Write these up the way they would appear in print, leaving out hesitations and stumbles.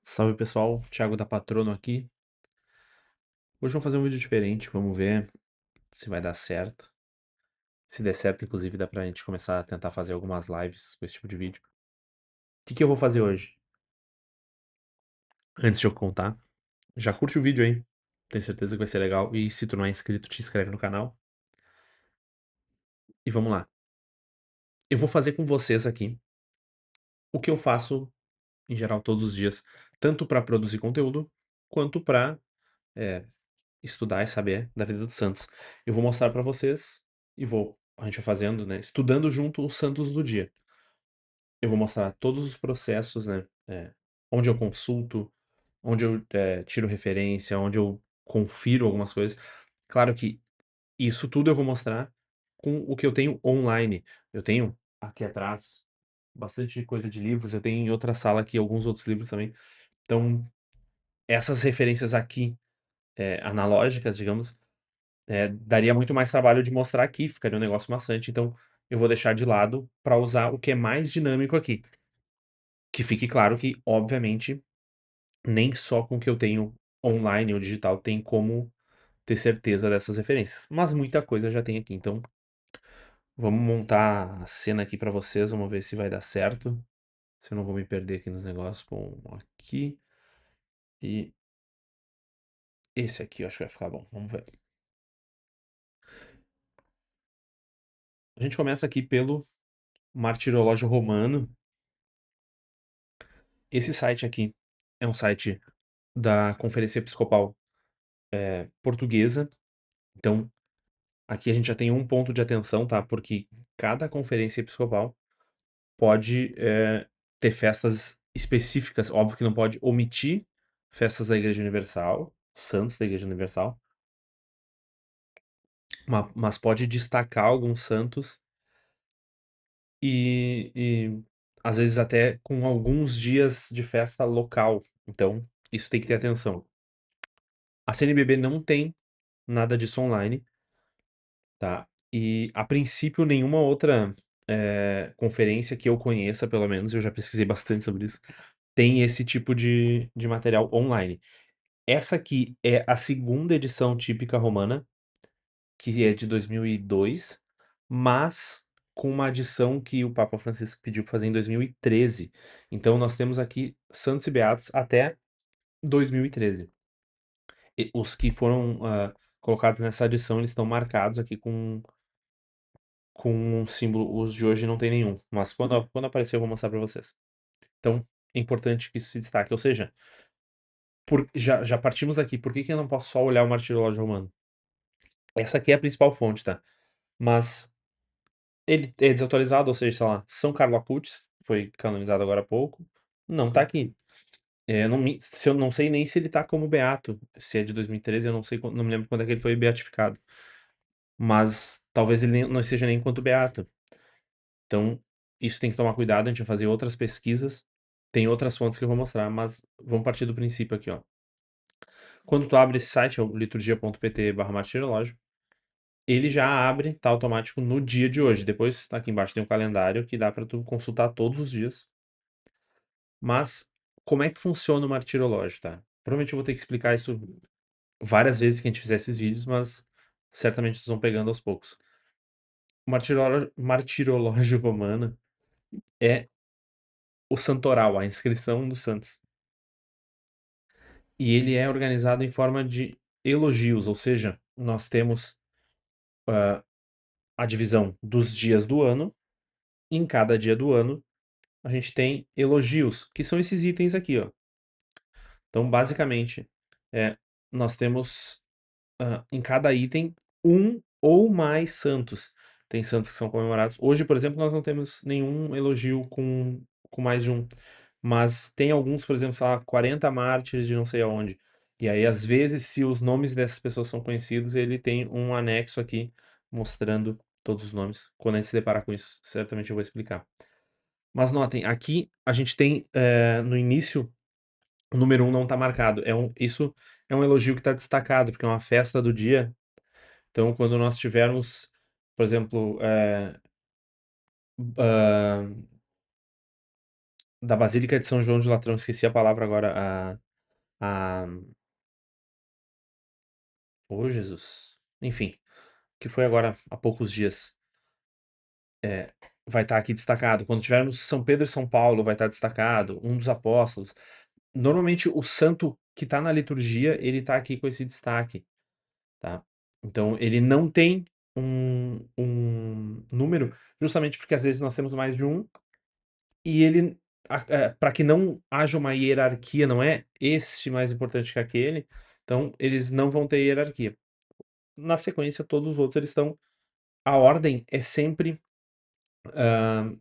Salve pessoal, Thiago da Patrono aqui. Hoje vamos fazer um vídeo diferente, vamos ver se vai dar certo. Se der certo, inclusive, dá pra gente começar a tentar fazer algumas lives com esse tipo de vídeo. O que que eu vou fazer hoje? Antes de eu contar, já curte o vídeo aí, tenho certeza que vai ser legal. E se tu não é inscrito, te inscreve no canal. E vamos lá. Eu vou fazer com vocês aqui o que eu faço em geral todos os dias, tanto para produzir conteúdo, quanto para estudar e saber da vida dos santos. Eu vou mostrar pra vocês e a gente vai fazendo, né, estudando junto os santos do dia. Eu vou mostrar todos os processos, né, onde eu consulto, onde eu, tiro referência, onde eu confiro algumas coisas. Claro que isso tudo eu vou mostrar com o que eu tenho online. Eu tenho aqui atrás bastante coisa de livros, eu tenho em outra sala aqui alguns outros livros também. Então, essas referências aqui, analógicas, digamos, daria muito mais trabalho de mostrar aqui, ficaria um negócio maçante, então eu vou deixar de lado para usar o que é mais dinâmico aqui. Que fique claro que, obviamente, nem só com o que eu tenho online ou digital tem como ter certeza dessas referências, mas muita coisa já tem aqui. Então, vamos montar a cena aqui para vocês, vamos ver se vai dar certo, se eu não vou me perder aqui nos negócios. Bom, aqui e esse aqui eu acho que vai ficar bom, vamos ver. A gente começa aqui pelo Martirológio Romano. Esse site aqui é um site da Conferência Episcopal, Portuguesa. Então, aqui a gente já tem um ponto de atenção, tá, porque cada conferência episcopal pode, ter festas específicas. Óbvio que não pode omitir festas da Igreja Universal, santos da Igreja Universal, mas pode destacar alguns santos e às vezes até com alguns dias de festa local. Então, isso tem que ter atenção. A CNBB não tem nada disso online, tá? E a princípio nenhuma outra conferência que eu conheça, pelo menos, eu já pesquisei bastante sobre isso, tem esse tipo de material online. Essa aqui é a segunda edição típica romana, que é de 2002, mas com uma adição que o Papa Francisco pediu para fazer em 2013. Então nós temos aqui Santos e Beatos até 2013. Os que foram colocados nessa adição, eles estão marcados aqui com um símbolo. Os de hoje não tem nenhum, mas quando aparecer eu vou mostrar para vocês. Então é importante que isso se destaque. Ou seja, já partimos daqui. Por que que eu não posso só olhar o Martirológio Romano? Essa aqui é a principal fonte, tá? Mas ele é desatualizado, ou seja, sei lá, São Carlo Acutis, foi canonizado agora há pouco, não tá aqui. Se eu não sei nem se ele tá como beato, se é de 2013, eu não sei, não me lembro quando é que ele foi beatificado. Mas talvez ele não seja nem quanto beato. Então, isso tem que tomar cuidado, a gente vai fazer outras pesquisas. Tem outras fontes que eu vou mostrar, mas vamos partir do princípio aqui, ó. Quando tu abre esse site, é o liturgia.pt/martirológio, ele já abre, tá automático no dia de hoje. Depois, aqui embaixo tem um calendário que dá para tu consultar todos os dias. Mas como é que funciona o martirológio, tá? Provavelmente eu vou ter que explicar isso várias vezes que a gente fizer esses vídeos, mas certamente vocês vão pegando aos poucos. O martirológio romano é o santoral, a inscrição dos santos. E ele é organizado em forma de elogios, ou seja, nós temos a divisão dos dias do ano. Em cada dia do ano, a gente tem elogios, que são esses itens aqui, ó. Então, basicamente, nós temos em cada item um ou mais santos. Tem santos que são comemorados. Hoje, por exemplo, nós não temos nenhum elogio com mais de um. Mas tem alguns, por exemplo, sei lá, 40 mártires de não sei aonde. E aí, às vezes, se os nomes dessas pessoas são conhecidos, ele tem um anexo aqui mostrando todos os nomes. Quando a gente se deparar com isso, certamente eu vou explicar. Mas notem, aqui a gente tem no início, o número um não está marcado. Isso é um elogio que está destacado, porque é uma festa do dia. Então, quando nós tivermos, por exemplo, da Basílica de São João de Latrão, esqueci a palavra agora, a ô Jesus, enfim, que foi agora há poucos dias, eh, vai estar aqui destacado. Quando tivermos São Pedro e São Paulo, vai estar destacado, um dos apóstolos. Normalmente o santo que está na liturgia, ele está aqui com esse destaque, tá. Então ele não tem um número, justamente porque às vezes nós temos mais de um, e ele pra que não haja uma hierarquia, não é este mais importante que aquele, então eles não vão ter hierarquia. Na sequência, todos os outros eles estão, a ordem é sempre, hã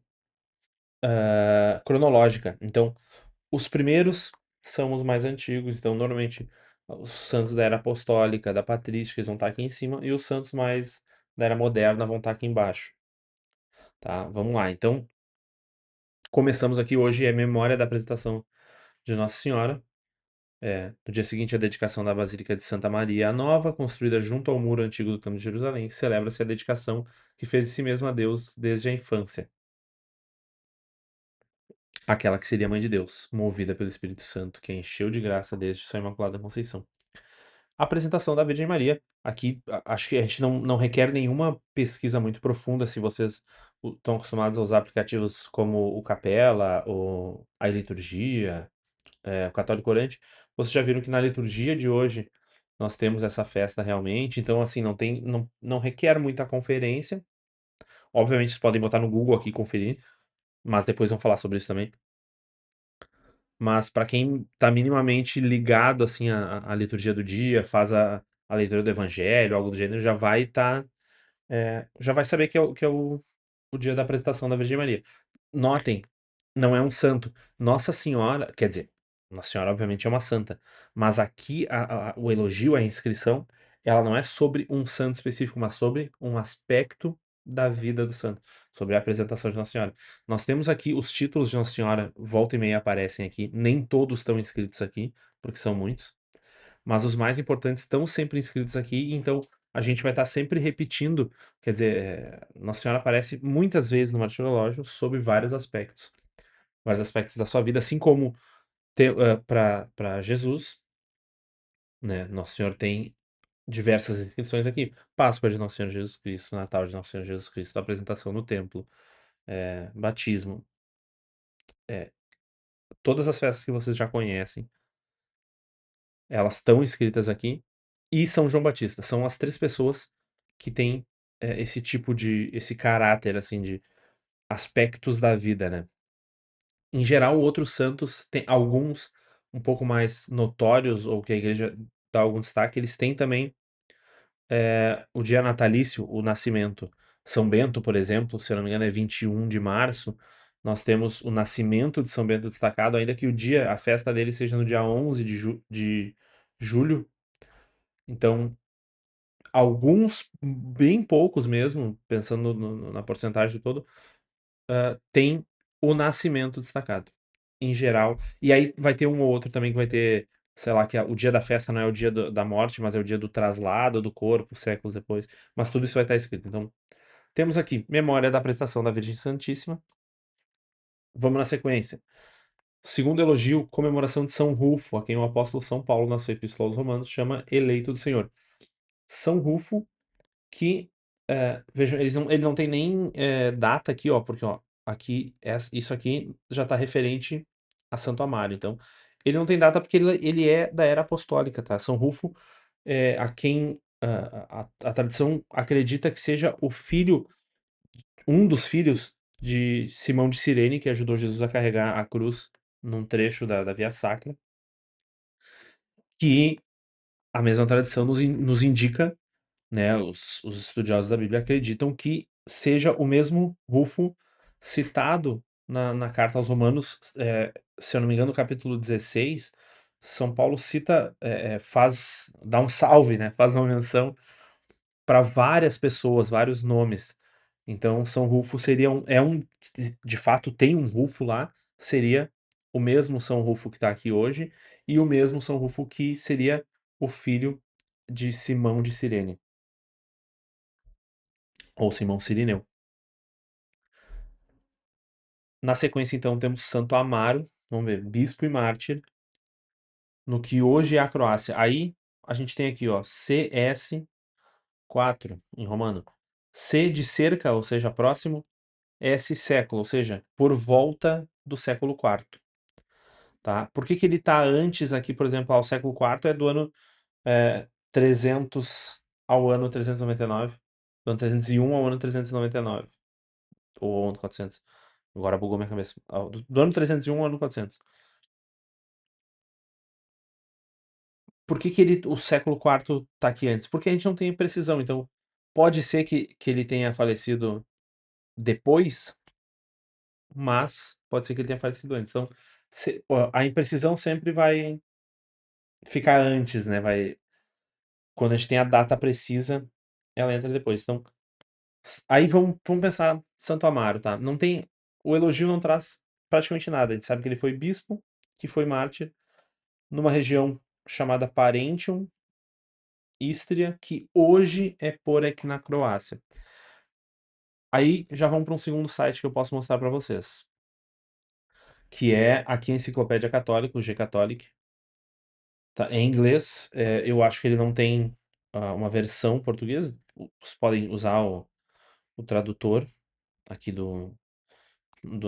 cronológica. Então, os primeiros são os mais antigos, então normalmente os santos da era apostólica, da patrística, eles vão estar aqui em cima, e os santos mais da era moderna vão estar aqui embaixo, tá. Vamos lá, então, começamos aqui hoje é memória da apresentação de Nossa Senhora, no dia seguinte a dedicação da Basílica de Santa Maria a Nova, construída junto ao muro antigo do Templo de Jerusalém, celebra-se a dedicação que fez de si mesma a Deus desde a infância. Aquela que seria mãe de Deus, movida pelo Espírito Santo, que a encheu de graça desde sua Imaculada Conceição. A apresentação da Virgem Maria, aqui acho que a gente não requer nenhuma pesquisa muito profunda, se vocês estão acostumados a usar aplicativos como o Capela, ou a liturgia, o Católico Orante, vocês já viram que na liturgia de hoje nós temos essa festa realmente, então assim, não requer muita conferência. Obviamente vocês podem botar no Google aqui e conferir, mas depois vamos falar sobre isso também. Mas para quem tá minimamente ligado, assim, à liturgia do dia, faz a leitura do evangelho, algo do gênero, já vai saber que é o dia da apresentação da Virgem Maria. Notem, não é um santo. Nossa Senhora, quer dizer, Nossa Senhora obviamente é uma santa, mas aqui o elogio, a inscrição, ela não é sobre um santo específico, mas sobre um aspecto da vida do santo, sobre a apresentação de Nossa Senhora. Nós temos aqui os títulos de Nossa Senhora, volta e meia aparecem aqui, nem todos estão inscritos aqui, porque são muitos, mas os mais importantes estão sempre inscritos aqui, então a gente vai estar sempre repetindo, quer dizer, Nossa Senhora aparece muitas vezes no martirológio sob vários aspectos da sua vida, assim como para Jesus, né, Nosso Senhor tem diversas inscrições aqui. Páscoa de Nosso Senhor Jesus Cristo, Natal de Nosso Senhor Jesus Cristo, apresentação no templo, batismo, eh, todas as festas que vocês já conhecem, elas estão escritas aqui, e São João Batista. São as 3 pessoas que têm, esse tipo de esse caráter, assim, de aspectos da vida, né. Em geral, outros santos têm alguns um pouco mais notórios ou que a igreja dá algum destaque, eles têm também, o dia natalício, o nascimento. São Bento, por exemplo, se eu não me engano é 21 de março, nós temos o nascimento de São Bento destacado, ainda que a festa dele seja no dia 11 de julho. Então, alguns, bem poucos mesmo, pensando na porcentagem do todo, tem o nascimento destacado, em geral. E aí vai ter um ou outro também que vai ter, sei lá, que o dia da festa não é o dia da morte, mas é o dia do traslado do corpo, séculos depois, mas tudo isso vai estar escrito. Então, temos aqui memória da prestação da Virgem Santíssima, vamos na sequência. Segundo elogio, comemoração de São Rufo, a quem o apóstolo São Paulo, na sua epístola aos Romanos, chama eleito do Senhor. São Rufo, que, vejam, ele não tem nem, data aqui, ó, porque, ó, aqui, isso aqui já está referente a Santo Amaro, então, ele não tem data porque ele é da era apostólica, tá. São Rufo, a quem a tradição acredita que seja o filho, um dos filhos de Simão de Cirene, que ajudou Jesus a carregar a cruz num trecho da Via Sacra, que a mesma tradição nos indica, né, os estudiosos da Bíblia acreditam que seja o mesmo Rufo citado na carta aos Romanos, se eu não me engano, no capítulo 16, São Paulo cita, dá um salve, né, faz uma menção para várias pessoas, vários nomes. Então São Rufo seria de fato tem um Rufo lá, seria o mesmo São Rufo que está aqui hoje, e o mesmo São Rufo que seria o filho de Simão de Cirene. Ou Simão Cirineu. Na sequência, então, temos Santo Amaro, vamos ver, bispo e mártir, no que hoje é a Croácia. Aí a gente tem aqui, ó, CS4 em romano. C de cerca, ou seja, próximo, S século, ou seja, por volta do século IV, tá? Por que que ele tá antes aqui, por exemplo, ao século IV é do ano 300 ao ano 399, do ano 301 ao ano 399, ou ao ano 400. Agora bugou minha cabeça. Do ano 301 ao ano 400. Por que que o século IV tá aqui antes? Porque a gente não tem precisão, então pode ser que ele tenha falecido depois, mas pode ser que ele tenha falecido antes. Então, a imprecisão sempre vai ficar antes, né? Quando a gente tem a data precisa, ela entra depois. Então, aí vamos pensar Santo Amaro, tá? Não tem, o elogio não traz praticamente nada. A gente sabe que ele foi bispo, que foi mártir, numa região chamada Parentium, Istria, que hoje é Porek na Croácia. Aí já vamos para um segundo site que eu posso mostrar para vocês, que é aqui a Enciclopédia Católica, o G-Catholic. Tá, em inglês, eu acho que ele não tem uma versão portuguesa. Vocês podem usar o tradutor aqui do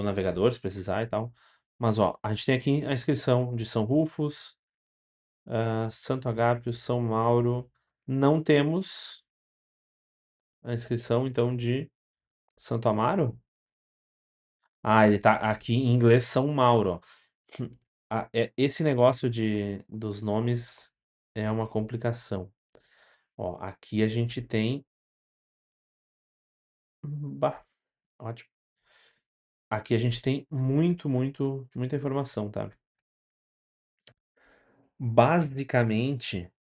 navegador, se precisar e tal. Mas, ó, a gente tem aqui a inscrição de São Rufus, Santo Agápio, São Mauro. Não temos a inscrição, então, de Santo Amaro? Ah, ele tá aqui em inglês São Mauro, ó. Esse negócio dos nomes é uma complicação. Ó, aqui a gente tem. Bah, ótimo. Aqui a gente tem muita informação, tá? Basicamente,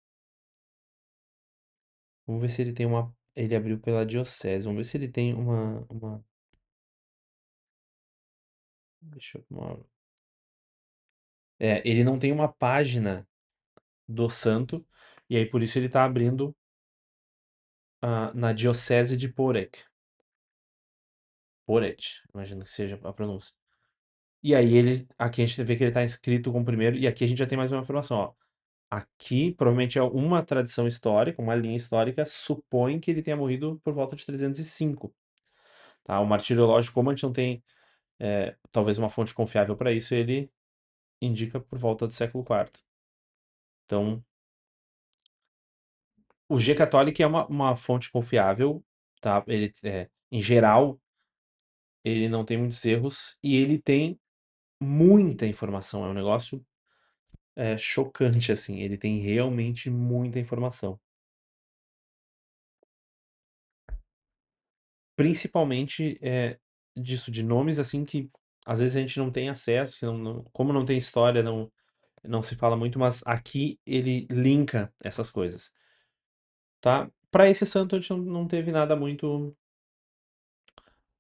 vamos ver se ele tem uma. Ele abriu pela diocese. Vamos ver se ele tem uma. Deixa eu. Ele não tem uma página do santo, e aí por isso ele tá abrindo na diocese de Porek. Poret, imagino que seja a pronúncia. E aí aqui a gente vê que ele tá inscrito como primeiro, e aqui a gente já tem mais uma informação, ó. Aqui provavelmente é uma tradição histórica, uma linha histórica, supõe que ele tenha morrido por volta de 305, tá? O martirológico, como a gente não tem talvez uma fonte confiável para isso, ele indica por volta do século IV. Então, o G Catholic é uma fonte confiável, tá? Ele, em geral, ele não tem muitos erros e ele tem muita informação. É um negócio chocante, assim. Ele tem realmente muita informação. Principalmente disso, de nomes assim que às vezes a gente não tem acesso, que como não tem história, não se fala muito, mas aqui ele linka essas coisas, tá? Para esse santo a gente não teve nada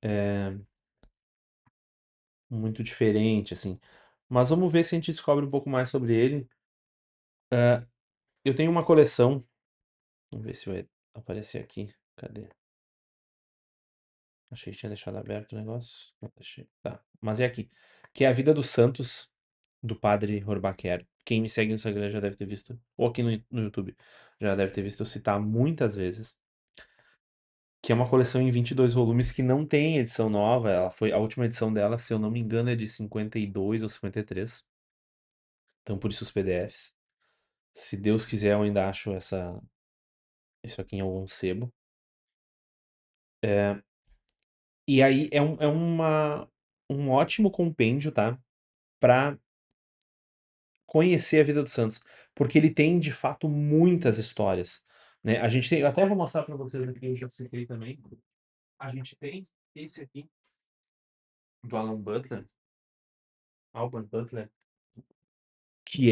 é, muito diferente, assim. Mas vamos ver se a gente descobre um pouco mais sobre ele. Eu tenho uma coleção, vamos ver se vai aparecer aqui. Cadê? Achei que tinha deixado aberto o negócio. Não deixei. Tá. Mas é aqui. Que é a Vida dos Santos, do padre Horbacher. Quem me segue no Instagram já deve ter visto, ou aqui no YouTube, já deve ter visto eu citar muitas vezes. Que é uma coleção em 22 volumes que não tem edição nova. A última edição dela, se eu não me engano, é de 52 ou 53. Então, por isso os PDFs. Se Deus quiser, eu ainda acho isso aqui em algum sebo. E aí um ótimo compêndio, tá? Para conhecer a vida dos Santos, porque ele tem de fato muitas histórias, né? A gente tem, eu até vou mostrar para vocês aqui, eu já citei também. A gente tem esse aqui do Alan Butler, Alban Butler, que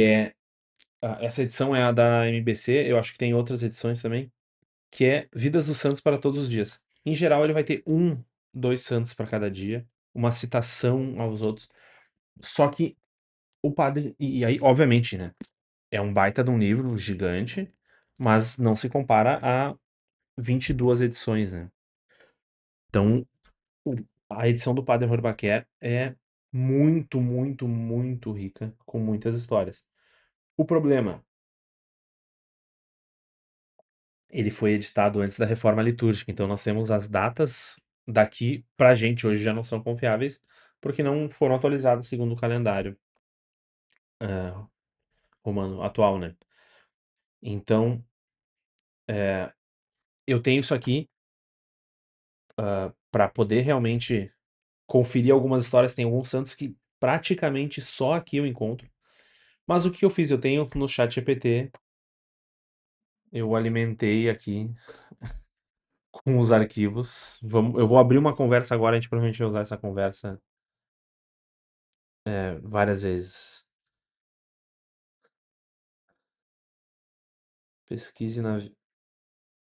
essa edição é a da MBC, eu acho que tem outras edições também, que é Vidas dos Santos para Todos os Dias. Em geral, ele vai ter dois santos para cada dia, uma citação aos outros. Só que o padre, e aí, obviamente, né? É um baita de um livro gigante, mas não se compara a 22 edições, né? Então, a edição do Padre Horbacher é muito, muito, muito rica, com muitas histórias. O problema, ele foi editado antes da reforma litúrgica, então nós temos as datas daqui pra gente hoje já não são confiáveis, porque não foram atualizadas segundo o calendário, hã, romano atual, né. Então, eh, eu tenho isso aqui, pra poder realmente conferir algumas histórias, tem alguns santos que praticamente só aqui eu encontro. Mas o que eu fiz? Eu tenho no ChatGPT, eu alimentei aqui com os arquivos. Eu vou abrir uma conversa agora, a gente provavelmente vai usar essa conversa, várias vezes. Pesquise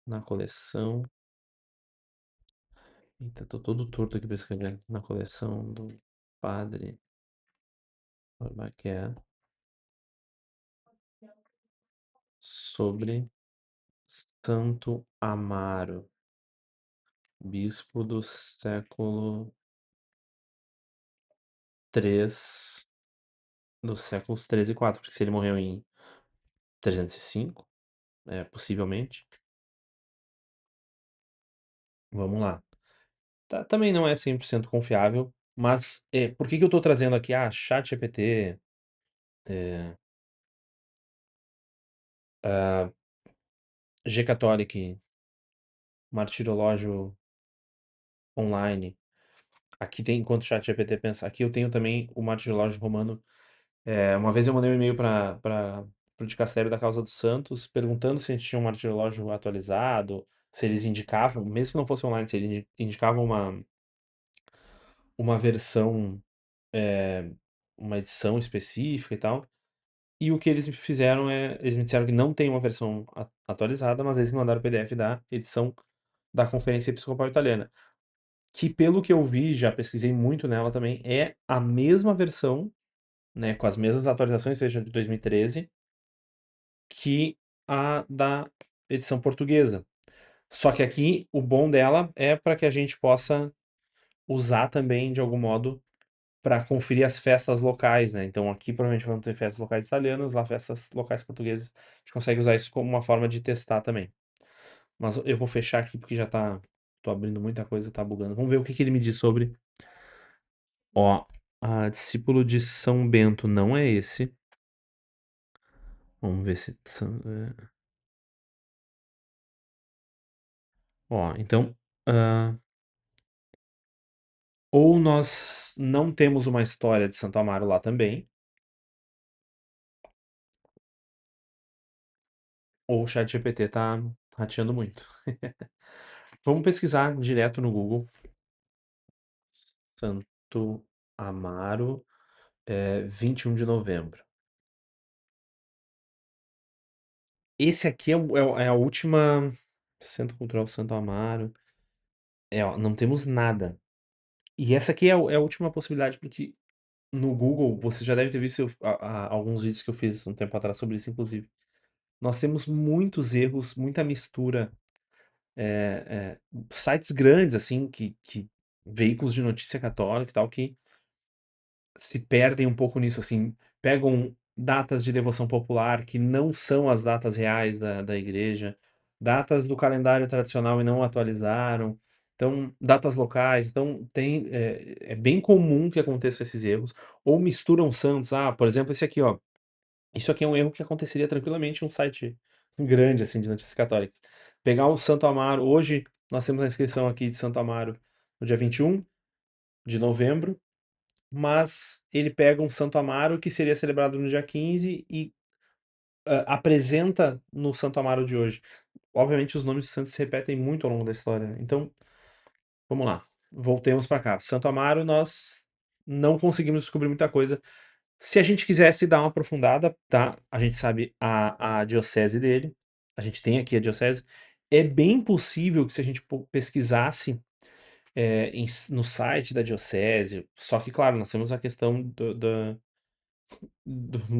na coleção. Eita, tô todo torto aqui pra escrever. Na coleção do padre Barbaquer sobre Santo Amaro, bispo do século III, dos séculos 3 e 4, porque se ele morreu em 305, possivelmente. Vamos lá. Também não é 100% confiável, mas, por que que eu tô trazendo aqui, ChatGPT, eh, hã, Gcatholic, Martirológio Online. Aqui tem enquanto o ChatGPT pensa, aqui eu tenho também o Martirológio Romano. Uma vez eu mandei um e-mail para o Dicastério da Causa dos Santos, perguntando se a gente tinha um martirológio atualizado, se eles indicavam, mesmo que não fosse online, se eles indicavam uma versão, eh, uma edição específica e tal. E o que eles me fizeram eles me disseram que não tem uma versão atualizada, mas eles me mandaram o PDF da edição da Conferência Episcopal Italiana, que pelo que eu vi, já pesquisei muito nela também, é a mesma versão, né, com as mesmas atualizações, seja de 2013, que a da edição portuguesa. Só que aqui o bom dela é para que a gente possa usar também de algum modo para conferir as festas locais, né. Então aqui provavelmente vamos ter festas locais italianas, lá festas locais portuguesas, a gente consegue usar isso como uma forma de testar também. Mas eu vou fechar aqui porque já tô abrindo muita coisa, tá bugando. Vamos ver o que que ele me diz sobre. Ó, discípulo de São Bento não é esse. Vamos ver se ó, então, hã, ou nós não temos uma história de Santo Amaro lá também, ou o ChatGPT tá rateando muito. Vamos pesquisar direto no Google, Santo Amaro, 21 de novembro. Esse aqui é a última. Centro Cultural Santo Amaro. Ó, não temos nada. E essa aqui é a última possibilidade, porque no Google você já deve ter visto alguns vídeos que eu fiz um tempo atrás sobre isso, inclusive. Nós temos muitos erros, muita mistura, sites grandes, assim, que veículos de notícia católica e tal, que se perdem um pouco nisso, assim, pegam datas de devoção popular que não são as datas reais da igreja, datas do calendário tradicional e não atualizaram, então datas locais, então é bem comum que aconteçam esses erros, ou misturam santos. Por exemplo, esse aqui, ó, isso aqui é um erro que aconteceria tranquilamente em um site grande, assim, de notícias católicas. Pegar o Santo Amaro hoje nós temos a inscrição aqui de Santo Amaro no dia 21 de novembro, mas ele pega um Santo Amaro que seria celebrado no dia 15 e, apresenta no Santo Amaro de hoje. Obviamente os nomes de santos se repetem muito ao longo da história, né, então, vamos lá, voltemos para cá. Santo Amaro nós não conseguimos descobrir muita coisa. Se a gente quisesse dar uma aprofundada, tá, a gente sabe a diocese dele, a gente tem aqui a diocese, é bem possível que se a gente pesquisasse, no site da diocese, só que claro, nós temos a questão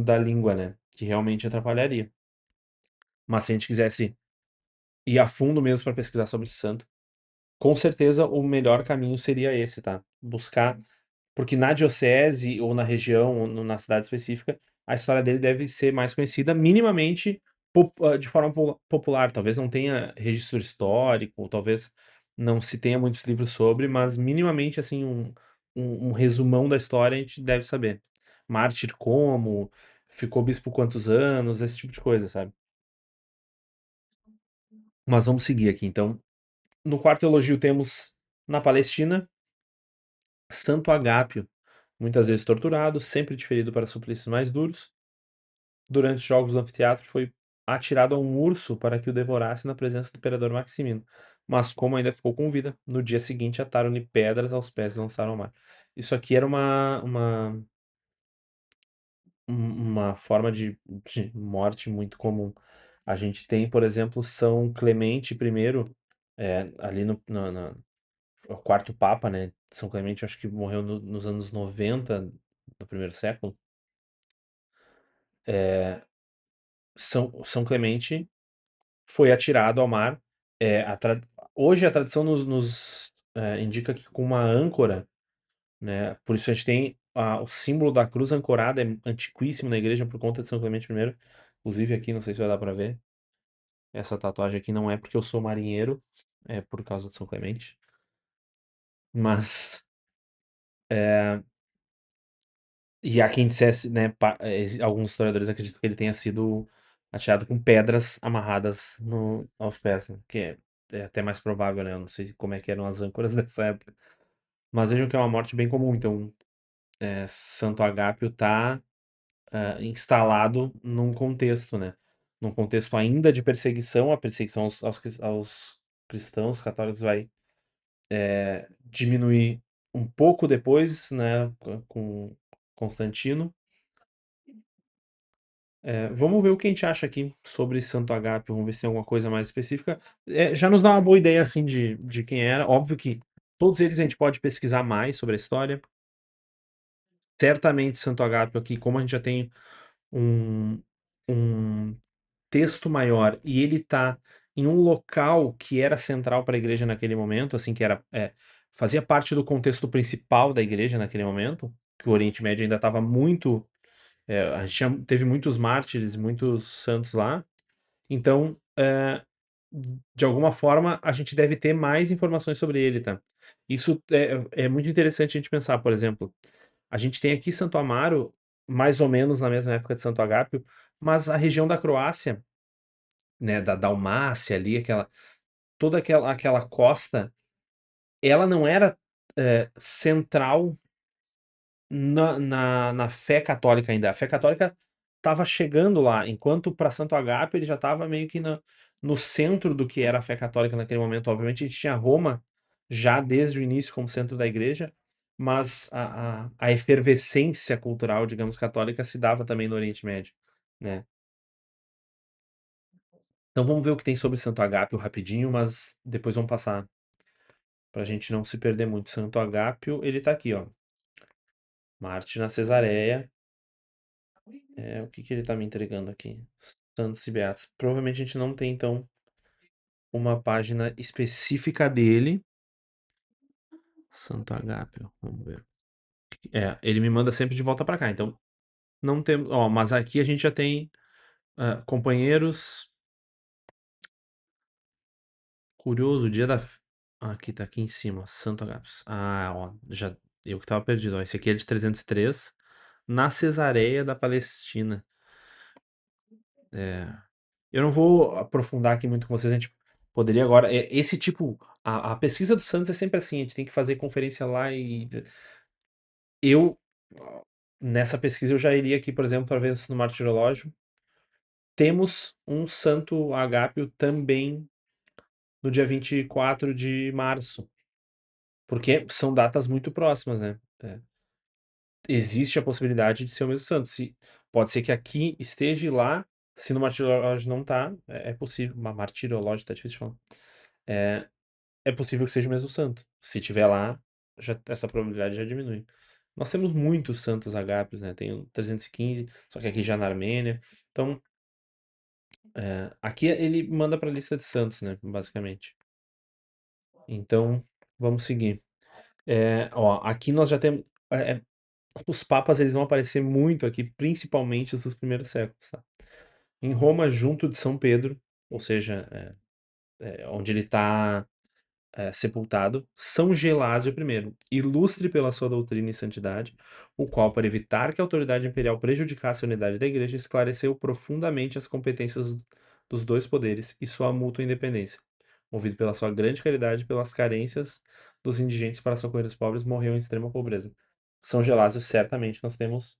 da língua, né, que realmente atrapalharia. Mas se a gente quisesse ir a fundo mesmo para pesquisar sobre esse santo, com certeza o melhor caminho seria esse, tá, buscar porque na diocese ou na região ou na cidade específica, a história dele deve ser mais conhecida minimamente de forma popular. Talvez não tenha registro histórico, ou talvez não se tenha muitos livros sobre, mas minimamente, assim, um resumão da história a gente deve saber. Mártir como, ficou bispo quantos anos, esse tipo de coisa, sabe? Mas vamos seguir aqui. Então, no quarto elogio temos na Palestina, Santo Agápio, muitas vezes torturado, sempre diferido para suplícios mais duros. Durante os jogos do anfiteatro, foi atirado a um urso para que o devorasse na presença do imperador Maximino. Mas, como ainda ficou com vida, no dia seguinte ataram-lhe pedras aos pés e lançaram ao mar. Isso aqui era uma forma de morte muito comum. A gente tem, por exemplo, São Clemente I, ali o quarto Papa, né? São Clemente, eu acho que morreu nos anos 90 do primeiro século. São Clemente foi atirado ao mar. É, hoje a tradição nos indica que com uma âncora, né? Por isso a gente tem o símbolo da cruz ancorada, é antiquíssimo na igreja por conta de São Clemente I. Inclusive aqui, não sei se vai dar pra ver. Essa tatuagem aqui não é porque eu sou marinheiro, é por causa de São Clemente. Mas e há quem dissesse, né, alguns historiadores acreditam que ele tenha sido atirado com pedras amarradas aos pés, né, que é até mais provável, né? Eu não sei como é que eram as âncoras dessa época. Mas vejam que é uma morte bem comum. Então, Santo Agápio está instalado num contexto, né? Num contexto ainda de perseguição. A perseguição aos cristãos católicos vai diminuir um pouco depois, né, com Constantino. Vamos ver o que a gente acha aqui sobre Santo Agapito, vamos ver se tem alguma coisa mais específica. Já nos dá uma boa ideia, assim, de quem era. Óbvio que todos eles a gente pode pesquisar mais sobre a história. Certamente Santo Agapito aqui, como a gente já tem um, um texto maior e ele está em um local que era central para a igreja naquele momento, assim, que fazia parte do contexto principal da igreja naquele momento, que o Oriente Médio ainda estava muito a gente teve muitos mártires, muitos santos lá. Então, de alguma forma, a gente deve ter mais informações sobre ele, tá? Isso é muito interessante a gente pensar, por exemplo, a gente tem aqui Santo Amaro, mais ou menos na mesma época de Santo Agápio, mas a região da Croácia, né, da Dalmácia ali, toda aquela costa, ela não era central na fé católica ainda. A fé católica estava chegando lá, enquanto para Santo Agapito ele já estava meio que no centro do que era a fé católica naquele momento. Obviamente a gente tinha Roma já desde o início como centro da igreja, mas a efervescência cultural, digamos, católica se dava também no Oriente Médio, né? Então vamos ver o que tem sobre Santo Agapito rapidinho, mas depois vamos passar para a gente não se perder muito. Santo Agapito, ele tá aqui, ó. Marte na Cesareia. O que que ele tá me entregando aqui? Santos e Beatos. Provavelmente a gente não tem, então, uma página específica dele. Santo Agápio, vamos ver. Ele me manda sempre de volta pra cá, então não temos. Ó, mas aqui a gente já tem companheiros. Curioso, dia da. Aqui tá aqui em cima, Santo Agápio. Ó, já. Eu que tava perdido. Ó, esse aqui é de 303, na Cesareia da Palestina. É. Eu não vou aprofundar aqui muito com vocês, a gente poderia agora. Esse tipo. A pesquisa do Santos é sempre assim, a gente tem que fazer conferência lá e. Eu, nessa pesquisa, eu já iria aqui, por exemplo, para ver isso no martirológio. Temos um Santo Agápio também no dia 24 de março, porque são datas muito próximas, né? Existe a possibilidade de ser o mesmo santo. Pode ser que aqui esteja e lá, se no martirológio não tá, é possível. Martirológio tá difícil de falar. É, é possível que seja o mesmo santo. Se tiver lá, essa probabilidade já diminui. Nós temos muitos santos agápios, né? Tem o 315, só que aqui já na Armênia. Então, aqui ele manda para a lista de santos, né? Basicamente. Então, vamos seguir. Ó, aqui nós já temos. É, os papas eles vão aparecer muito aqui, principalmente os dos primeiros séculos, tá. Em Roma, junto de São Pedro, ou seja, onde ele está sepultado, São Gelásio I, ilustre pela sua doutrina e santidade, o qual, para evitar que a autoridade imperial prejudicasse a unidade da Igreja, esclareceu profundamente as competências dos dois poderes e sua mútua independência. Movido pela sua grande caridade e pelas carências dos indigentes para socorrer os pobres, morreu em extrema pobreza. São Gelásio, certamente nós temos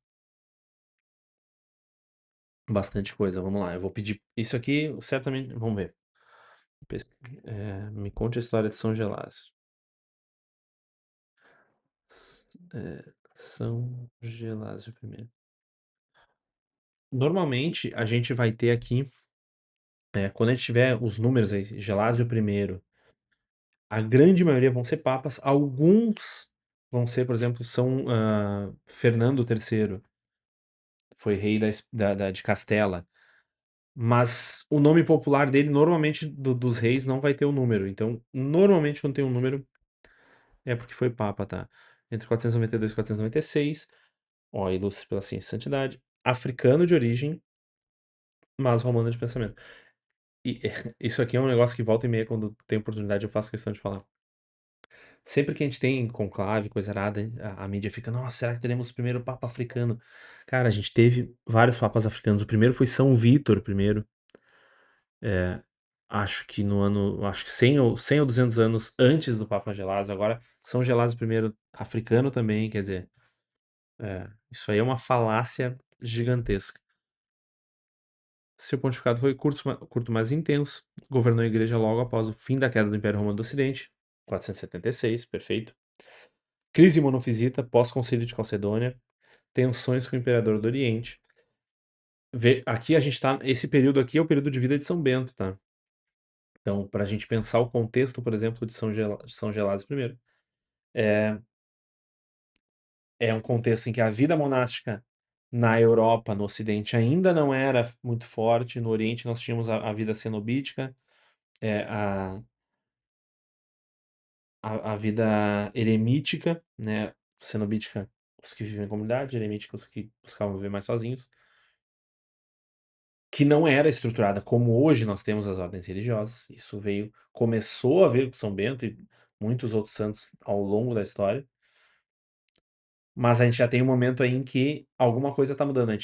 bastante coisa. Vamos lá, eu vou pedir isso aqui, certamente. Vamos ver. Me conte a história de São Gelásio. São Gelásio I. Normalmente, a gente vai ter aqui, quando a gente tiver os números aí, Gelásio I, a grande maioria vão ser papas, alguns vão ser, por exemplo, São Fernando III, foi rei de Castela, mas o nome popular dele, normalmente, dos reis, não vai ter o número. Então, normalmente, quando tem um número, é porque foi papa, tá? Entre 492 e 496, ó, ilustre pela ciência e santidade, africano de origem, mas romano de pensamento. E isso aqui é um negócio que volta e meia, quando tem oportunidade, eu faço questão de falar. Sempre que a gente tem conclave, coisa arada, a mídia fica, nossa, será que teremos o primeiro papa africano? Cara, a gente teve vários papas africanos. O primeiro foi São Vítor I. É, acho que 100 ou 200 anos antes do Papa Gelásio. Agora, São Gelásio I, africano também, quer dizer, isso aí é uma falácia gigantesca. Seu pontificado foi curto, mas intenso. Governou a igreja logo após o fim da queda do Império Romano do Ocidente, 476, perfeito. Crise monofisita, pós-concílio de Calcedônia, tensões com o imperador do Oriente. Aqui a gente tá. Esse período aqui é o período de vida de São Bento, tá? Então, para a gente pensar o contexto, por exemplo, de São Gelásio I, é, é um contexto em que a vida monástica na Europa, no Ocidente, ainda não era muito forte. No Oriente, nós tínhamos a vida cenobítica, é, a, a vida eremítica, né? Cenobítica, os que vivem em comunidade, eremítica, os que buscavam viver mais sozinhos, que não era estruturada como hoje nós temos as ordens religiosas. Isso começou a vir com São Bento e muitos outros santos ao longo da história, mas a gente já tem um momento aí em que alguma coisa está mudando.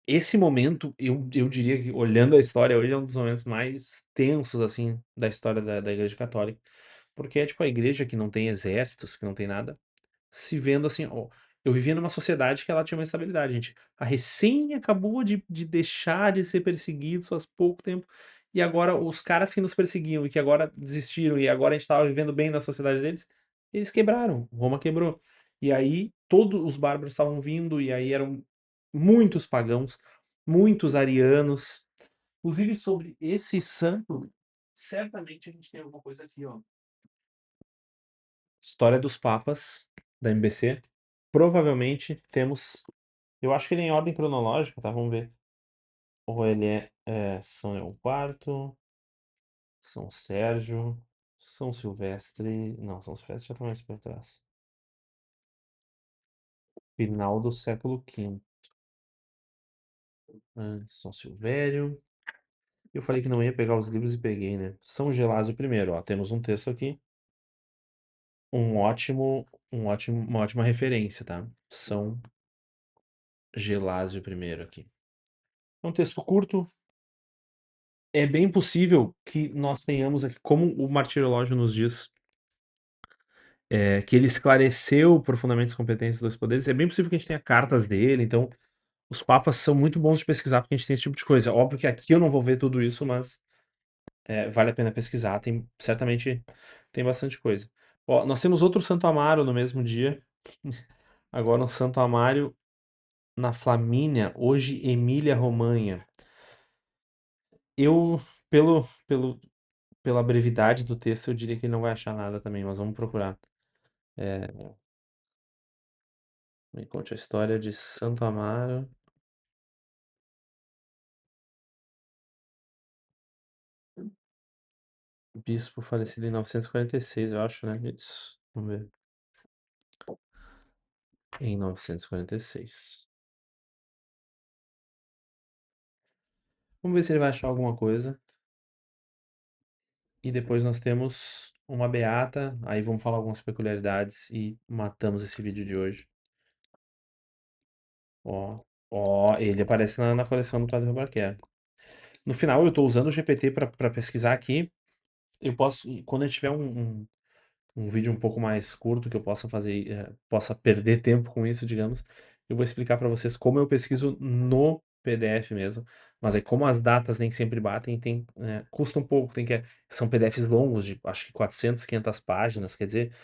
Esse momento, eu diria que, olhando a história hoje, é um dos momentos mais tensos, assim, da história da Igreja Católica, porque é tipo a igreja que não tem exércitos, que não tem nada, se vendo assim, ó, eu vivia numa sociedade que ela tinha uma estabilidade, gente. A recém acabou de deixar de ser perseguidos faz pouco tempo, e agora os caras que nos perseguiam e que agora desistiram, e agora a gente estava vivendo bem na sociedade deles, eles quebraram, Roma quebrou. E aí todos os bárbaros estavam vindo, e aí eram muitos pagãos, muitos arianos. Inclusive sobre esse santo, certamente a gente tem alguma coisa aqui, ó. História dos Papas, da MBC. Provavelmente temos. Eu acho que ele é em ordem cronológica, tá? Vamos ver. Ou ele São Leão IV, São Sérgio, São Silvestre. Não, São Silvestre já tá mais pra trás. Final do século V. São Silvério. Eu falei que não ia pegar os livros e peguei, né? São Gelásio I, ó. Temos um texto aqui. Uma ótima referência, tá? São Gelásio I aqui. É um texto curto. É bem possível que nós tenhamos aqui, como o martirológio nos diz, que ele esclareceu profundamente as competências dos poderes. É bem possível que a gente tenha cartas dele. Então, os papas são muito bons de pesquisar, porque a gente tem esse tipo de coisa. Óbvio que aqui eu não vou ver tudo isso, mas vale a pena pesquisar. Certamente tem bastante coisa. Ó, nós temos outro Santo Amaro no mesmo dia. Agora um Santo Amário na Flamínia, hoje Emília-Romanha. Eu, pela brevidade do texto, eu diria que ele não vai achar nada também, mas vamos procurar. É, Me conte a história de Santo Amaro, bispo falecido em 946, eu acho, né? Isso. Vamos ver. em 946. Vamos ver se ele vai achar alguma coisa. E depois nós temos uma beata, aí vamos falar algumas peculiaridades e matamos esse vídeo de hoje. Ó, ó, ele aparece na coleção do Padre Rebarquer. No final, eu estou usando o GPT para pesquisar aqui. Eu posso, quando a gente tiver um vídeo um pouco mais curto que eu possa fazer, possa perder tempo com isso, digamos, eu vou explicar para vocês como eu pesquiso no PDF mesmo. Mas aí, como as datas nem sempre batem, custa um pouco, são PDFs longos, de acho que 400, 500 páginas, quer dizer,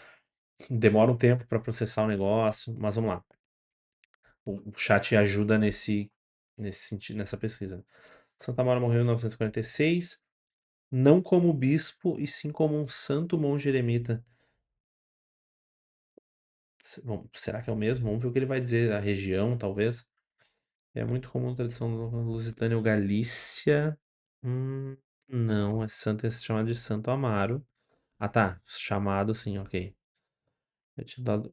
demora um tempo para processar o negócio, mas vamos lá. O chat ajuda nesse sentido, nessa pesquisa. Santa Amaro morreu em 946, não como bispo, e sim como um santo monge eremita. Bom, será que é o mesmo? Vamos ver o que ele vai dizer. A região, talvez. É muito comum a tradição lusitânia ou Galícia. Hum, não, é chamado de Santo Amaro. Ah, tá. Chamado sim, ok. É titulado.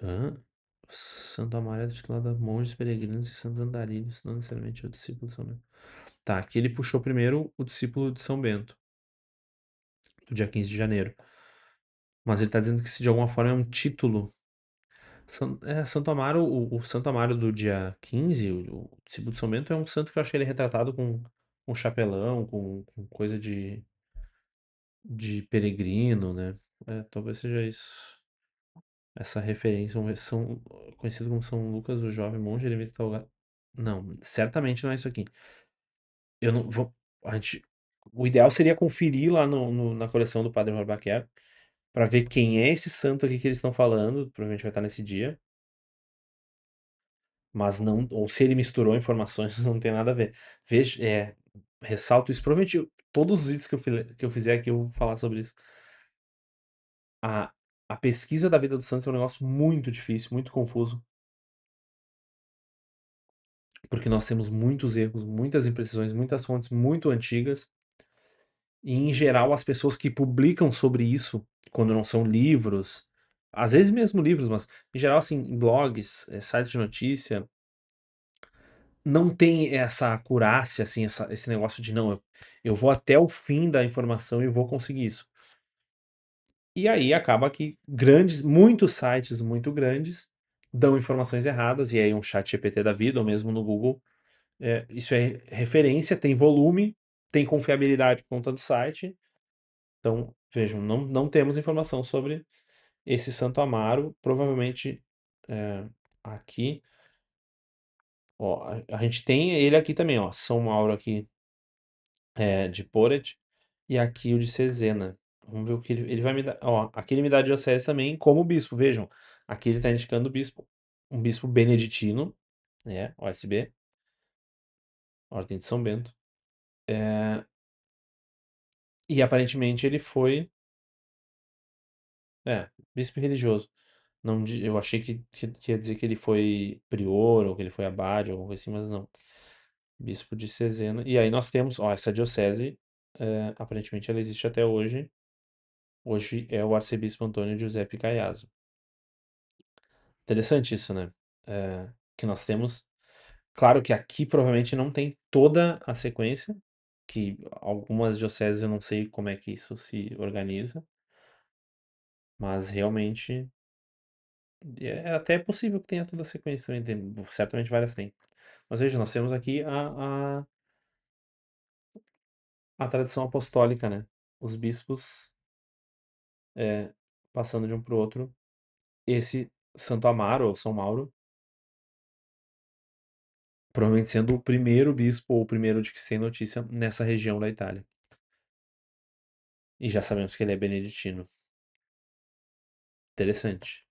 Hã? Santo Amaro é titulado a monges peregrinos e santos andarilhos, não necessariamente o discípulo de São Bento. Tá, aqui ele puxou primeiro o discípulo de São Bento, do dia 15 de janeiro. Mas ele tá dizendo que se de alguma forma é um título. Santo Amaro, o Santo Amaro do dia 15, o discípulo de São Bento, é um santo que eu achei ele retratado com chapelão, com coisa de peregrino, né? Talvez seja isso. Essa referência, conhecido como São Lucas, o jovem monge eremita Talga. Não, certamente não é isso aqui. Eu não vou. A gente, o ideal seria conferir lá na coleção do Padre Horbacher para ver quem é esse santo aqui que eles estão falando. Provavelmente vai estar nesse dia. Mas não, ou se ele misturou informações, não tem nada a ver. Veja, ressalto isso. Provavelmente todos os vídeos que eu fizer aqui eu vou falar sobre isso. A, a pesquisa da vida do Santos é um negócio muito difícil, muito confuso, porque nós temos muitos erros, muitas imprecisões, muitas fontes muito antigas, e em geral as pessoas que publicam sobre isso, quando não são livros, às vezes mesmo livros, mas em geral assim, em blogs, sites de notícia, não tem essa acurácia, assim, esse negócio de não, eu vou até o fim da informação e vou conseguir isso. E aí acaba que muitos sites muito grandes dão informações erradas, e aí um chat GPT da vida, ou mesmo no Google, isso é referência, tem volume, tem confiabilidade por conta do site. Então, vejam, não temos informação sobre esse Santo Amaro, provavelmente aqui, ó, a gente tem ele aqui também, ó, São Mauro aqui de Poret, e aqui o de Cesena. Vamos ver o que ele vai me dar. Ó, aqui ele me dá diocese também como bispo. Vejam, aqui ele está indicando o bispo. Um bispo beneditino, OSB, Ordem de São Bento. E aparentemente ele foi, bispo religioso. Não, eu achei que ia dizer que ele foi prior ou que ele foi abade, alguma coisa assim, mas não. Bispo de Cesena. E aí nós temos, ó, essa diocese, aparentemente ela existe até hoje. Hoje é o arcebispo Antônio Giuseppe Caiazzo. Interessante isso, né? Que nós temos. Claro que aqui provavelmente não tem toda a sequência, que algumas dioceses eu não sei como é que isso se organiza, mas realmente é até possível que tenha toda a sequência também, certamente várias tem. Mas veja, nós temos aqui a tradição apostólica, né? Os bispos passando de um para o outro. Esse Santo Amaro, ou São Mauro, provavelmente sendo o primeiro bispo ou o primeiro de que se tem notícia nessa região da Itália. E já sabemos que ele é beneditino. Interessante.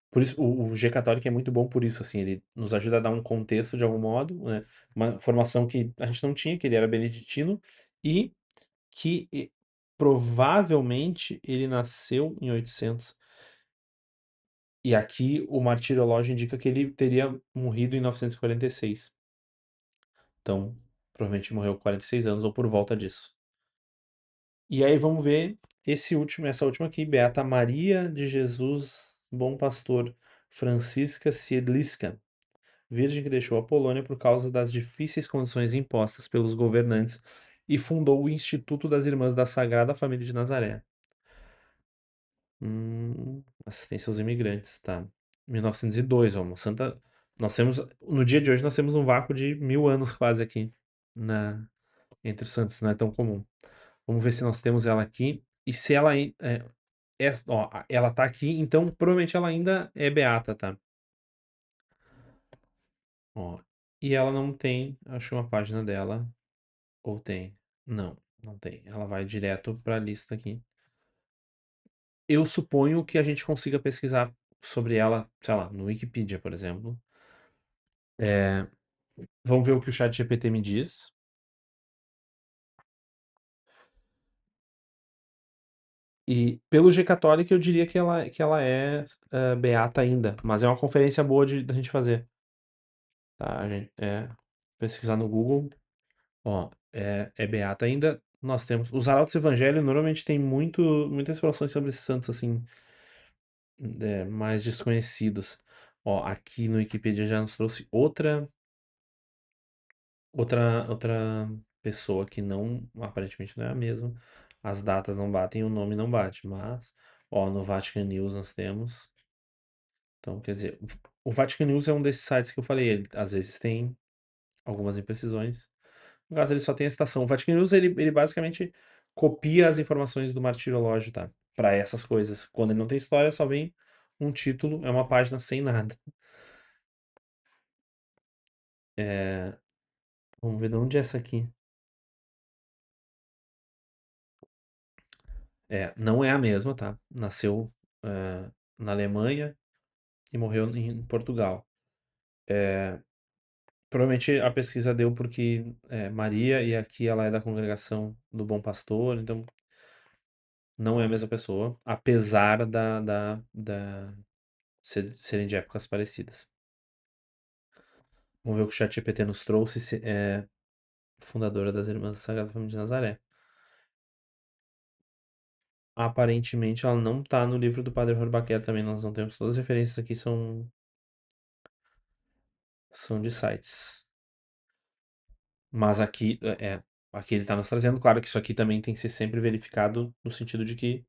Por isso, o G Católico é muito bom por isso, assim, ele nos ajuda a dar um contexto de algum modo, né? Uma formação que a gente não tinha, que ele era beneditino, e que provavelmente ele nasceu em 800. E aqui o martirológio indica que ele teria morrido em 946. Então, provavelmente morreu com 46 anos ou por volta disso. E aí vamos ver essa última aqui, Beata Maria de Jesus Bom Pastor Francisca Siedliska, virgem que deixou a Polônia por causa das difíceis condições impostas pelos governantes e fundou o Instituto das Irmãs da Sagrada Família de Nazaré. Assistência aos imigrantes, tá. 1902, ó, uma santa. Nós temos, no dia de hoje, nós temos um vácuo de 1000 anos quase aqui na, entre os santos, não é tão comum. Vamos ver se nós temos ela aqui. E se ela ó, ela tá aqui, então provavelmente ela ainda é beata, tá? Ó, e ela não tem, acho uma página dela, ou tem? Não, não tem. Ela vai direto para a lista aqui. Eu suponho que a gente consiga pesquisar sobre ela, sei lá, no Wikipedia, por exemplo. Vamos ver o que o chat GPT me diz. E pelo G Católica eu diria que ela é beata ainda, mas é uma conferência boa da gente fazer. Tá, gente? Pesquisar no Google. Ó, é beata ainda. Nós temos. Os Arautos do Evangelho normalmente tem muitas informações sobre esses santos, assim, mais desconhecidos. Ó, aqui no Wikipedia já nos trouxe outra pessoa que não, aparentemente não é a mesma. As datas não batem, o nome não bate, mas, ó, no Vatican News nós temos. Então, quer dizer, o Vatican News é um desses sites que eu falei, ele às vezes tem algumas imprecisões. No caso, ele só tem a citação. O Vatican News, ele basicamente copia as informações do martirológio, tá? Para essas coisas. Quando ele não tem história, só vem um título, é uma página sem nada. Vamos ver de onde é essa aqui. Não é a mesma, tá? Nasceu na Alemanha e morreu em Portugal. Provavelmente a pesquisa deu porque Maria e aqui ela é da congregação do Bom Pastor, então não é a mesma pessoa, apesar da serem de épocas parecidas. Vamos ver o que o ChatGPT nos trouxe, se é fundadora das Irmãs da Sagrada Família de Nazaré. Aparentemente ela não tá no livro do Padre Horbacher também, nós não temos todas as referências aqui são de sites. Mas aqui ele tá nos trazendo, claro que isso aqui também tem que ser sempre verificado no sentido de que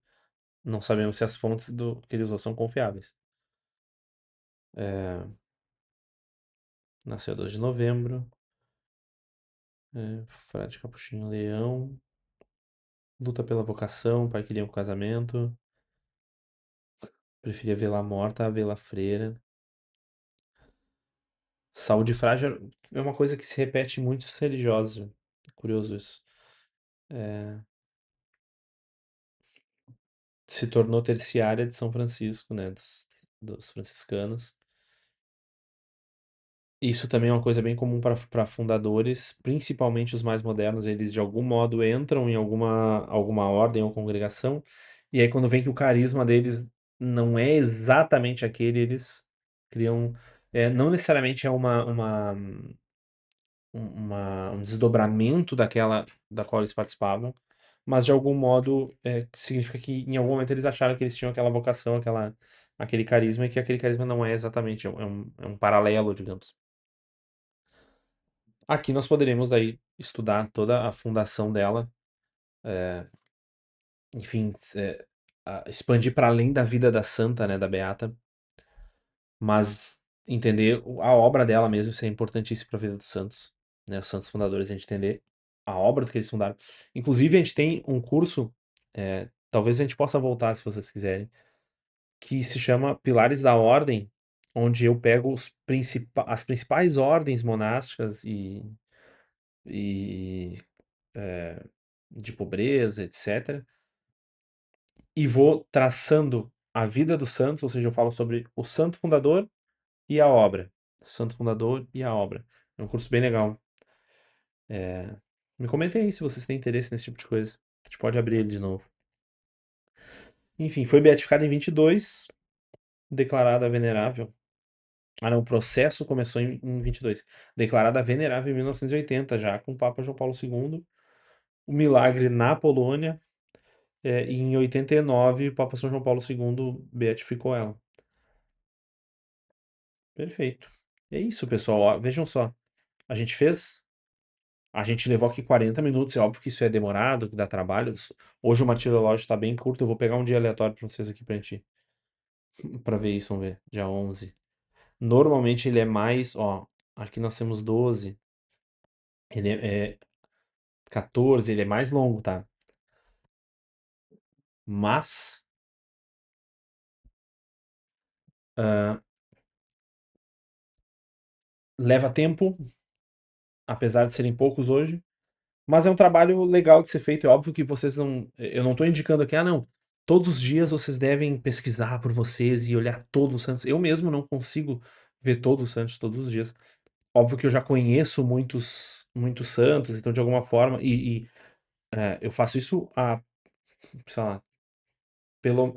não sabemos se as fontes que ele usou são confiáveis. É, nasceu 2 de novembro, frade capuchinho leão, luta pela vocação, pai queria um casamento, preferia vê-la morta a vê-la freira. Saúde frágil é uma coisa que se repete em muitos religiosos. É curioso isso. É, se tornou terciária de São Francisco, né? Dos franciscanos. Isso também é uma coisa bem comum para fundadores, principalmente os mais modernos. Eles de algum modo entram em alguma ordem ou congregação, e aí quando vem que o carisma deles não é exatamente aquele, eles criam. Não necessariamente é um desdobramento daquela da qual eles participavam, mas de algum modo significa que em algum momento eles acharam que eles tinham aquela vocação, aquele carisma, e que aquele carisma não é exatamente, é um paralelo, digamos. Aqui nós poderíamos daí estudar toda a fundação dela, enfim, expandir para além da vida da santa, né, da beata, mas entender a obra dela mesmo, isso é importantíssimo para a vida dos santos, né, os santos fundadores, a gente entender a obra do que eles fundaram. Inclusive, a gente tem um curso, talvez a gente possa voltar se vocês quiserem, que se chama Pilares da Ordem, onde eu pego as principais ordens monásticas e de pobreza, etc. E vou traçando a vida dos santos, ou seja, eu falo sobre o santo fundador e a obra. O santo fundador e a obra. É um curso bem legal. Me comentem aí se vocês têm interesse nesse tipo de coisa. A gente pode abrir ele de novo. Enfim, foi beatificado em 22, declarada venerável. Ah, não, o processo começou em 22. Declarada venerável em 1980, já com o Papa João Paulo II. O milagre na Polônia. E em 89, o Papa São João Paulo II beatificou ela. Perfeito. É isso, pessoal, ó, vejam só, a gente fez a gente levou aqui 40 minutos, é óbvio que isso é demorado, que dá trabalho, hoje o martirológio tá bem curto, eu vou pegar um dia aleatório pra vocês aqui pra ver isso, vamos ver, dia 11. Normalmente ele é mais, ó, aqui nós temos 12, ele é 14, ele é mais longo, tá? Mas, hã, leva tempo, apesar de serem poucos hoje, mas é um trabalho legal de ser feito. É óbvio que vocês não, eu não tô indicando aqui: "Ah, não, todos os dias vocês devem pesquisar por vocês e olhar todos os santos". Eu mesmo não consigo ver todos os santos todos os dias. Óbvio que eu já conheço muitos santos, então de alguma forma eu faço isso há, sei lá, pelo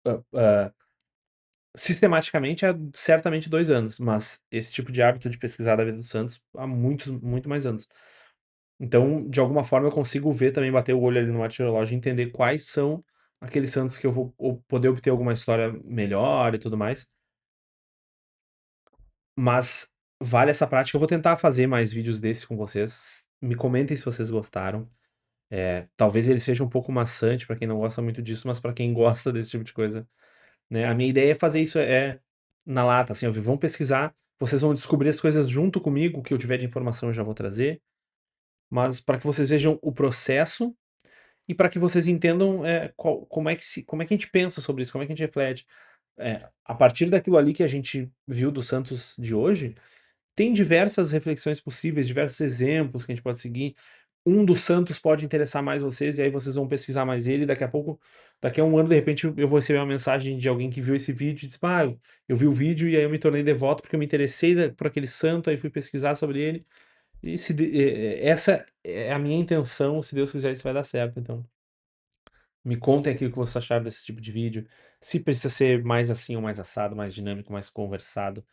hã hã, sistematicamente há certamente 2 anos, mas esse tipo de hábito de pesquisar da vida dos santos há muito mais anos. Então, de alguma forma, eu consigo ver também, bater o olho ali no martirológio e entender quais são aqueles santos que eu vou poder obter alguma história melhor e tudo mais. Mas vale essa prática. Eu vou tentar fazer mais vídeos desses com vocês. Me comentem se vocês gostaram. Talvez ele seja um pouco maçante pra quem não gosta muito disso, mas pra quem gosta desse tipo de coisa, né. A minha ideia é fazer isso, na lata, assim, ó, vão pesquisar, vocês vão descobrir as coisas junto comigo, o que eu tiver de informação eu já vou trazer, mas para que vocês vejam o processo e para que vocês entendam, como é que a gente pensa sobre isso, como é que a gente reflete. A partir daquilo ali que a gente viu dos santos de hoje, tem diversas reflexões possíveis, diversos exemplos que a gente pode seguir. Um dos santos pode interessar mais vocês, e aí vocês vão pesquisar mais ele, daqui a pouco, daqui a um ano, de repente, eu vou receber uma mensagem de alguém que viu esse vídeo e disse: "Ah, eu vi o vídeo e aí eu me tornei devoto, porque eu me interessei por aquele santo, aí fui pesquisar sobre ele", e essa é a minha intenção, se Deus quiser isso vai dar certo, então. Me contem aqui o que vocês acharam desse tipo de vídeo, se precisa ser mais assim ou mais assado, mais dinâmico, mais conversado,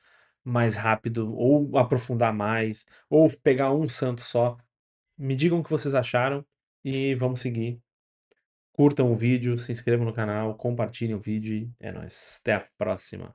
mais rápido, ou aprofundar mais, ou pegar um santo só. Me digam o que vocês acharam e vamos seguir. Curtam o vídeo, se inscrevam no canal, compartilhem o vídeo e é nóis. Até a próxima.